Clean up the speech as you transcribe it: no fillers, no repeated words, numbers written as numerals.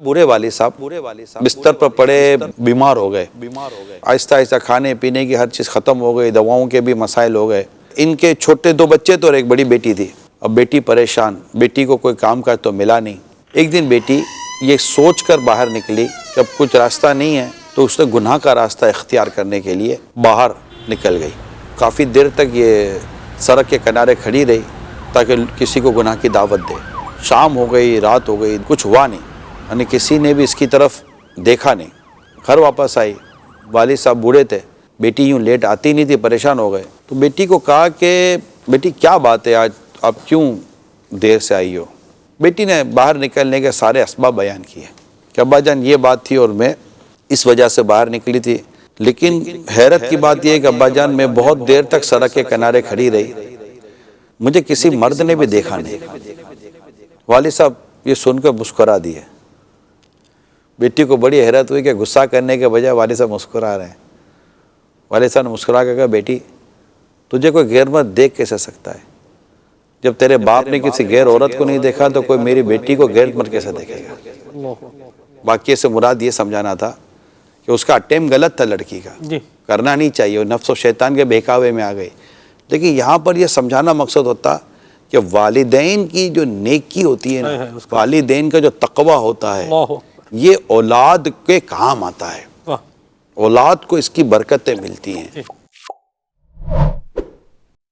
بوڑھے والد صاحب بستر پر پڑے بیمار ہو گئے، آہستہ آہستہ کھانے پینے کی ہر چیز ختم ہو گئی، دواؤں کے بھی مسائل ہو گئے۔ ان کے چھوٹے 2 بچے تو اور ایک بڑی بیٹی تھی۔ اب بیٹی پریشان، بیٹی کو کوئی کام کاج تو ملا نہیں۔ ایک دن بیٹی یہ سوچ کر باہر نکلی کہ اب کچھ راستہ نہیں ہے تو اس نے گناہ کا راستہ اختیار کرنے کے لیے باہر نکل گئی۔ کافی دیر تک یہ سڑک کے کنارے کھڑی رہی تاکہ کسی کو گناہ کی دعوت دے۔ شام ہو گئی، رات ہو گئی، کچھ ہوا نہیں، یعنی کسی نے بھی اس کی طرف دیکھا نہیں۔ گھر واپس آئی، والد صاحب بوڑھے تھے، بیٹی یوں لیٹ آتی نہیں تھی، پریشان ہو گئے۔ تو بیٹی کو کہا کہ بیٹی کیا بات ہے، آج آپ کیوں دیر سے آئی ہو؟ بیٹی نے باہر نکلنے کے سارے اسباب بیان کیے کہ ابا جان یہ بات تھی اور میں اس وجہ سے باہر نکلی تھی، لیکن حیرت کی بات یہ ہے کہ ابا جان میں بہت دیر تک سڑک کے کنارے کھڑی رہی، مجھے کسی مرد نے بھی دیکھا نہیں۔ والد صاحب یہ سن کر مسکرا دیے۔ بیٹی کو بڑی حیرت ہوئی کہ غصہ کرنے کے بجائے والد صاحب مسکرا رہے ہیں۔ والد صاحب نے مسکرا کر کہا بیٹی تجھے کوئی غیر مرد دیکھ کیسے سکتا ہے؟ جب تیرے باپ نے کسی غیر عورت کو نہیں دیکھا تو کوئی میری بیٹی کو غیر مرد کیسے دیکھے گا؟ واقعے سے مراد یہ سمجھانا تھا کہ اس کا اٹیمپ غلط تھا لڑکی کا، کرنا نہیں چاہیے، وہ نفس و شیطان کے بہکاوے میں آ گئی۔ لیکن یہاں پر یہ سمجھانا مقصد ہوتا کہ والدین کی جو نیکی ہوتی ہے نا، والدین کا جو تقوی ہوتا ہے، یہ اولاد کے کام آتا ہے، اولاد کو اس کی برکتیں ملتی ہیں۔